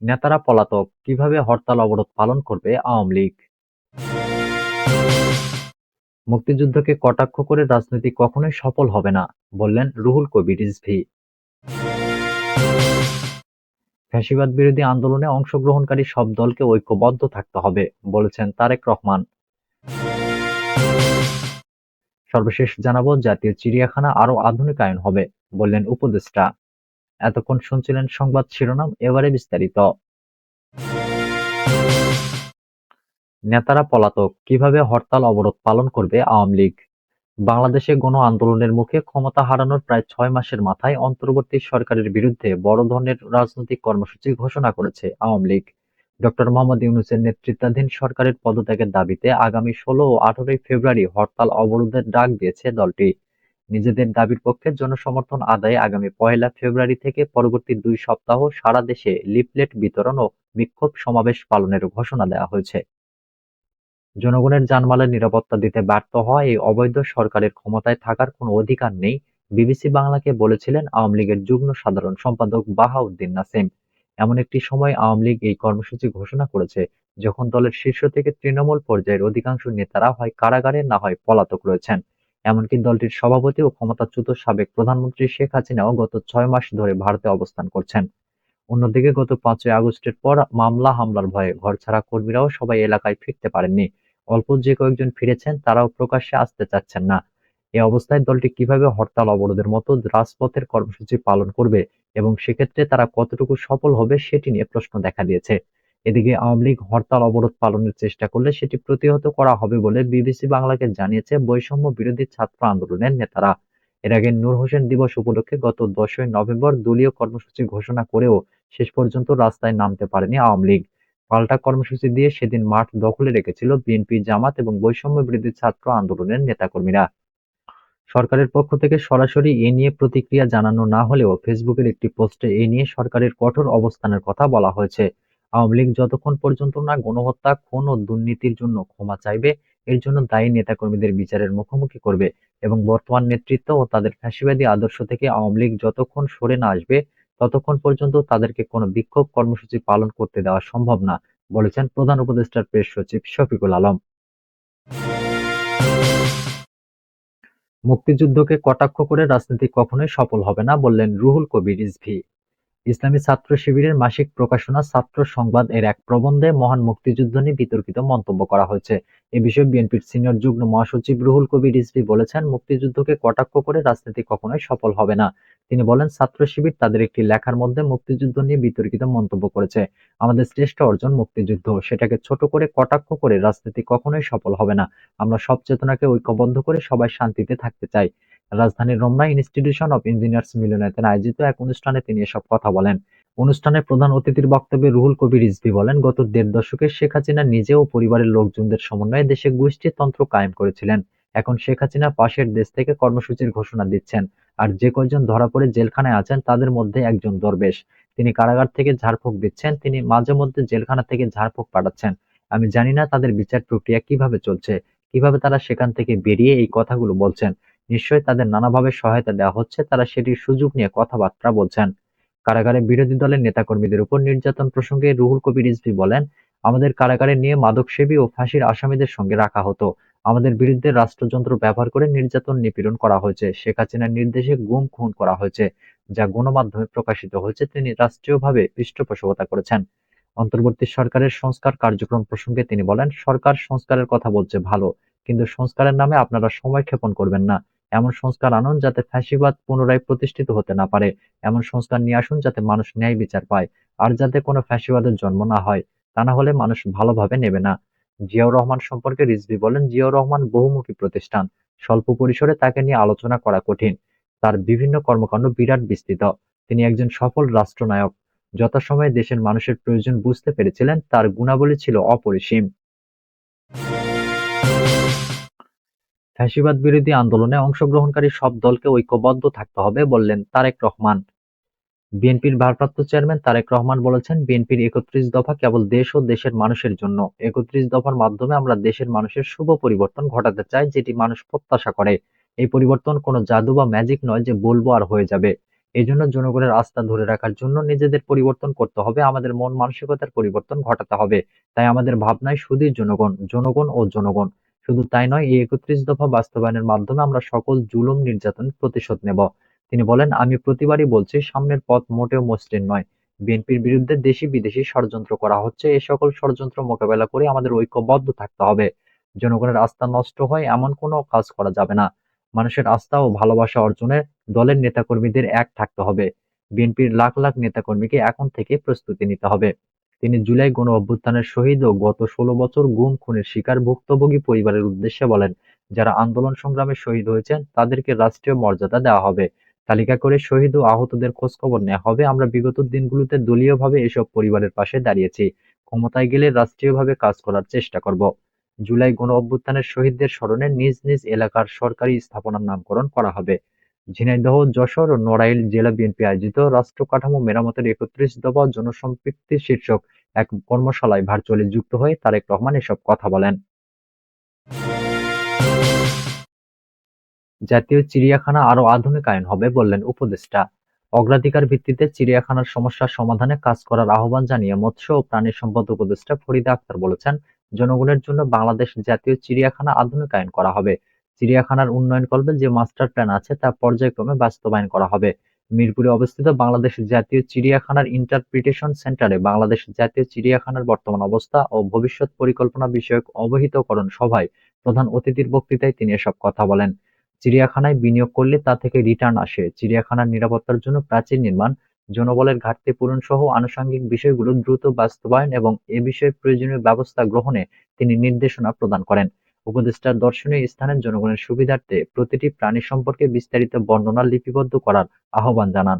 নেতারা পলাতক, কিভাবে হরতাল-অবরোধ পালন করবে আওয়ামী লীগ? মুক্তিযুদ্ধকে কটাক্ষ করে রাজনীতি কখনোই সফল হবে না, বললেন রুহুল কবির রিজভী। ফ্যাসিবাদ বিরোধী আন্দোলনে অংশগ্রহণকারী সব দলকে ঐক্যবদ্ধ থাকতে হবে, বলেছেন তারেক রহমান। সর্বশেষ জানাবো, জাতীয় চিড়িয়াখানা আরো আধুনিকায়ন হবে, বললেন উপদেষ্টা। এতক্ষণ শুনছিলেন সংবাদ শিরোনাম, এবারে বিস্তারিত। নেতারা পলাতক, কিভাবে হরতাল-অবরোধ পালন করবে আওয়ামী লীগ? বাংলাদেশে গণ আন্দোলনের মুখে ক্ষমতা হারানোর প্রায় ৬ মাসের মাথায় অন্তর্বর্তী সরকারের বিরুদ্ধে বড় ধরনের রাজনৈতিক কর্মসূচি ঘোষণা করেছে আওয়ামী লীগ। ডক্টর মোহাম্মদ ইউনূসের নেতৃত্বাধীন সরকারের পদত্যাগের দাবিতে আগামী ১৬ ও ১৮ ফেব্রুয়ারি হরতাল-অবরোধের ডাক দিয়েছে দলটি। নিজেদের দাবির পক্ষে জনসমর্থন আদায়ে আগামী ১লা ফেব্রুয়ারি থেকে পরবর্তী ২ সপ্তাহ সারা দেশে লিফলেট বিতরণ ও বিক্ষোভ সমাবেশ পালনের ঘোষণা দেওয়া হয়েছে। জনগণের জানমালের নিরাপত্তা দিতে ব্যর্থ হওয়া এই অবৈধ সরকারের ক্ষমতায় থাকার কোনো অধিকার নেই, বিবিসি বাংলাকে বলেছিলেন আওয়ামী লীগের যুগ্ম সাধারণ সম্পাদক বাহাউদ্দিন নাসিম। এমন একটি সময় আওয়ামী লীগ এই কর্মসূচি ঘোষণা করেছে যখন দলের শীর্ষ থেকে তৃণমূল পর্যায়ের অধিকাংশ নেতারা হয় কারাগারে, না হয় পলাতক রয়েছেন। এমনকি দলটির সভাপতি ও ক্ষমতাচ্যুত সাবেক প্রধানমন্ত্রী শেখ হাসিনাও গত ৬ মাস ধরে ভারতে অবস্থান করছেন। অন্যদিকে গত ৫ই আগস্টের পর মামলা হামলার ভয়ে ঘরছাড়া কর্মীরাও সবাই এলাকায় ফিরতে পারেননি। অল্প যে কয়েকজন ফিরেছেন তারাও প্রকাশ্যে আসতে চাচ্ছেন না। এ অবস্থায় দলটি কিভাবে হরতাল-অবরোধের মতো রাজপথের কর্মসূচি পালন করবে এবং সেক্ষেত্রে তারা কতটুকু সফল হবে সেটি নিয়ে প্রশ্ন দেখা দিয়েছে। এদিকে আওয়ামী লীগ হরতাল-অবরোধ পালনের চেষ্টা করলে সেটি প্রতিহত করা হবে বলে বিবিসি বাংলাকে জানিয়েছে বৈষম্য বিরোধী ছাত্র আন্দোলনের নেতারা। এর আগে নূর হোসেন দিবস উপলক্ষে গত ১০ই নভেম্বর দলীয় কর্মসূচি ঘোষণা করেও শেষ পর্যন্ত রাস্তায় নামতে পারেনি আওয়ামী লীগ। পাল্টা কর্মসূচি দিয়ে সেদিন মাঠ দখলে রেখেছিল বিএনপি, জামাত এবং বৈষম্য বিরোধী ছাত্র আন্দোলনের নেতাকর্মীরা। সরকারের পক্ষ থেকে সরাসরি এ নিয়ে প্রতিক্রিয়া জানানো না হলেও ফেসবুকের একটি পোস্টে এ নিয়ে সরকারের কঠোর অবস্থানের কথা বলা হয়েছে। আওয়ামী লীগ যতক্ষণ পর্যন্ত না গণহত্যা, খুন ও দুর্নীতির জন্য ক্ষমা চাইবে, এর জন্য দায়ী নেতাকর্মীদের বিচারের মুখোমুখি করবে এবং বর্তমান নেতৃত্ব ও তাদের ফ্যাসিবাদী আদর্শ থেকে আওয়ামী লীগ যতক্ষণ সরে না আসবে ততক্ষণ পর্যন্ত তাদেরকে কোনো বিক্ষোভ কর্মসূচি পালন করতে দেওয়া সম্ভব না, বলেছেন প্রধান উপদেষ্টার প্রেস সচিব শফিকুল আলম। মুক্তিযুদ্ধকে কটাক্ষ করে রাজনীতি কখনোই সফল হবে না, বললেন রুহুল কবির রিজভী। ইসলামী ছাত্র শিবিরের মাসিক প্রকাশনা ছাত্র সংবাদ এর এক প্রবন্ধে মহান মুক্তিযুদ্ধ নিয়ে বিতর্কিত মন্তব্য করা হয়েছে। এ বিষয়ে বিএনপির সিনিয়র যুগ্ম মহাসচিব রুহুল কবির রিজভী বলেছেন, মুক্তিযুদ্ধকে কটাক্ষ করে রাজনীতি কখনোই সফল হবে না। তিনি বলেন, ছাত্র শিবির তাদের একটি লেখার মধ্যে মুক্তিযুদ্ধ নিয়ে বিতর্কিত মন্তব্য করেছে। আমাদের শ্রেষ্ঠ অর্জন মুক্তিযুদ্ধ, সেটাকে ছোট করে কটাক্ষ করে রাজনীতি কখনোই সফল হবে না। আমরা সব চেতনাকে ঐক্যবদ্ধ করে সবাই শান্তিতে থাকতে চাই। রাজধানীর রমনা ইনস্টিটিউশন অব ইঞ্জিনিয়ার্স মিলনায়তনে আয়োজিত এক অনুষ্ঠানে তিনি এসব কথা বলেন। অনুষ্ঠানে প্রধান অতিথির বক্তব্যে রুহুল কবির রিজভী বলেন, গত ১.৫ দশকে শেখ হাসিনা নিজে ও পরিবারের লোকজনদের সমন্বয়ে দেশে গোষ্ঠীতন্ত্র কায়েম করেছিলেন। এখন শেখ হাসিনা পাশের দেশ থেকে কর্মসূচির ঘোষণা দিচ্ছেন, আর যে কয়জন ধরা পড়ে জেলখানায় আছেন তাদের মধ্যে একজন দরবেশ। তিনি কারাগার থেকে ঝাড়ফুঁক দিচ্ছেন, তিনি মাঝে মধ্যে জেলখানা থেকে ঝাড়ফুঁক পাঠাচ্ছেন। আমি জানি না তাদের বিচার প্রক্রিয়া কিভাবে চলছে, কিভাবে তারা সেখান থেকে বেরিয়ে এই কথাগুলো বলছেন। নিশ্চয়ই তাদের নানাভাবে সহায়তা দেওয়া হচ্ছে, তারা সেটির সুযোগ নিয়ে কথাবার্তা বলছেন। কারাগারে বিরোধী দলের নেতাকর্মীদের উপর নির্যাতন প্রসঙ্গে রুহুল কবির রিজভী বলেন, আমাদের কারাগারে নিয়ে মাদকসেবী ও ফাঁসির আসামিদের সঙ্গে রাখা হতো। আমাদের বিরুদ্ধে রাষ্ট্রযন্ত্র ব্যবহার করে নির্যাতন নিপীড়ন করা হয়েছে। শেখ হাসিনার নির্দেশে গুম খুন করা হয়েছে, যা গণমাধ্যমে প্রকাশিত হয়েছে। তিনি রাষ্ট্রীয়ভাবে পৃষ্ঠপোষকতা করেছেন। অন্তর্বর্তী সরকারের সংস্কার কার্যক্রম প্রসঙ্গে তিনি বলেন, সরকার সংস্কারের কথা বলছে ভালো, কিন্তু সংস্কারের নামে আপনারা সময় ক্ষেপণ করবেন না। এমন সংস্কার আনুন যাতে ফ্যাসিবাদ পুনরায় প্রতিষ্ঠিত হতে না পারে। এমন সংস্কার নিয়ে আসুন যাতে মানুষ ন্যায় বিচার পায়, আর যাতে কোনো ফ্যাসিবাদের জন্ম না হয়। তা না হলে মানুষ ভালোভাবে নেবে না। জিয়াউর রহমান সম্পর্কে রিজভী বলেন, জিয়াউর রহমান বহুমুখী প্রতিষ্ঠান, স্বল্প পরিসরে তাকে নিয়ে আলোচনা করা কঠিন। তার বিভিন্ন কর্মকাণ্ড বিরাট বিস্তৃত। তিনি একজন সফল রাষ্ট্রনায়ক, যথাসময়ে দেশের মানুষের প্রয়োজন বুঝতে পেরেছিলেন, তার গুণাবলী ছিল অপরিসীম। ফ্যাসিবাদ বিরোধী আন্দোলনে অংশগ্রহণকারী সব দলকে ঐক্যবদ্ধ থাকতে হবে, বললেন তারেক রহমান। বিএনপির ভারপ্রাপ্ত চেয়ারম্যান তারেক রহমান বলেছেন, বিএনপির ৩১ দফা কেবল দেশ ও দেশের মানুষের জন্য। ৩১ দফার মাধ্যমে আমরা দেশের মানুষের শুভ পরিবর্তন ঘটাতে চাই, যেটি মানুষ প্রত্যাশা করে। এই পরিবর্তন কোনো জাদু বা ম্যাজিক নয় যে বলবো আর হয়ে যাবে। এজন্য জনগণের আস্থা ধরে রাখার জন্য নিজেদের পরিবর্তন করতে হবে, আমাদের মন মানসিকতার পরিবর্তন ঘটাতে হবে। তাই আমাদের ভাবনায় শুধুই জনগণ, জনগণ ও জনগণ। শুধু তাই নয়, এই ৩১ দফা বাস্তবায়নের মাধ্যমে আমরা সকল জুলুম নির্যাতনের প্রতিশোধ নেব। তিনি বলেন, আমি প্রতিবারই বলছি, সামনের পথ মোটেও মসৃণ নয়। বিএনপির বিরুদ্ধে দেশি বিদেশি ষড়যন্ত্র করা হচ্ছে, এ সকল ষড়যন্ত্র মোকাবেলা করে আমাদের ঐক্যবদ্ধ থাকতে হবে। জনগণের আস্থা নষ্ট হয় এমন কোনো কাজ করা যাবে না। মানুষের আস্থা ও ভালোবাসা অর্জনে দলের নেতাকর্মীদের এক থাকতে হবে। বিএনপির লাখ লাখ নেতাকর্মীকে এখন থেকে প্রস্তুতি নিতে হবে। তিনি জুলাই গণঅভ্যুত্থানের শহীদ ও গত ১৬ বছর গুম খুনের শিকার ভুক্তভোগী পরিবারের উদ্দেশ্যে বলেন, যারা আন্দোলন সংগ্রামে শহীদ হয়েছেন তাদেরকে রাষ্ট্রীয় মর্যাদা দেওয়া হবে। তালিকা করে শহীদ ও আহতদের খোঁজখবর নেওয়া হবে। আমরা বিগত দিনগুলোতে দলীয়ভাবে এসব পরিবারের পাশে দাঁড়িয়েছি। ক্ষমতায় গেলে রাষ্ট্রীয়ভাবে কাজ করার চেষ্টা করব। জুলাই গণঅভ্যুত্থানের শহীদদের স্মরণে নিজ নিজ এলাকার সরকারি স্থাপনার নামকরণ করা হবে। ঝিনাইদহ, যশোর ও নড়াইল জেলা বিএনপি আয়োজিত রাষ্ট্র কাঠামো মেরামতের ৩১ দফা জনসম্পৃক্তি শীর্ষক এক কর্মশালায় ভার্চুয়ালি যুক্ত হয়ে তারেক রহমান এসব কথা বলেন। জাতীয় চিড়িয়াখানা আরও আধুনিকায়ন হবে বললেন উপদেষ্টা। অগ্রাধিকার ভিত্তিতে চিড়িয়াখানার সমস্যার সমাধানে কাজ করার আহ্বান জানিয়ে মৎস্য ও প্রাণী সম্পদ উপদেষ্টা ফরিদা আক্তার বলেছেন, জনগণের জন্য বাংলাদেশ জাতীয় চিড়িয়াখানা আধুনিকায়ন করা হবে। চিড়িয়াখানার উন্নয়নকল্পে যে মাস্টার প্ল্যান আছে তা পর্যায়ক্রমে বাস্তবায়ন করা হবে। মিরপুরে অবস্থিত বাংলাদেশ জাতীয় চিড়িয়াখানার ইন্টারপ্রিটেশন সেন্টারে বাংলাদেশ জাতীয় চিড়িয়াখানার বর্তমান অবস্থা ও ভবিষ্যৎ পরিকল্পনা বিষয়ক অবহিতকরণ সভায় প্রধান অতিথির বক্তৃতায় তিনি এসব কথা বলেন। চিড়িয়াখানায় বিনিয়োগ করলে তা থেকে রিটার্ন আসে। চিড়িয়াখানার নিরাপত্তার জন্য প্রাচীর নির্মাণ, জনবলের ঘাটতি পূরণ সহ আনুষঙ্গিক বিষয়গুলো দ্রুত বাস্তবায়ন এবং এ বিষয়ে প্রয়োজনীয় ব্যবস্থা গ্রহণে তিনি নির্দেশনা প্রদান করেন। উপদেষ্টার দর্শনীয় স্থানের জনগণের সুবিধার্থে প্রতিটি প্রাণী সম্পর্কে বিস্তারিত বর্ণনা লিপিবদ্ধ করার আহ্বান জানান।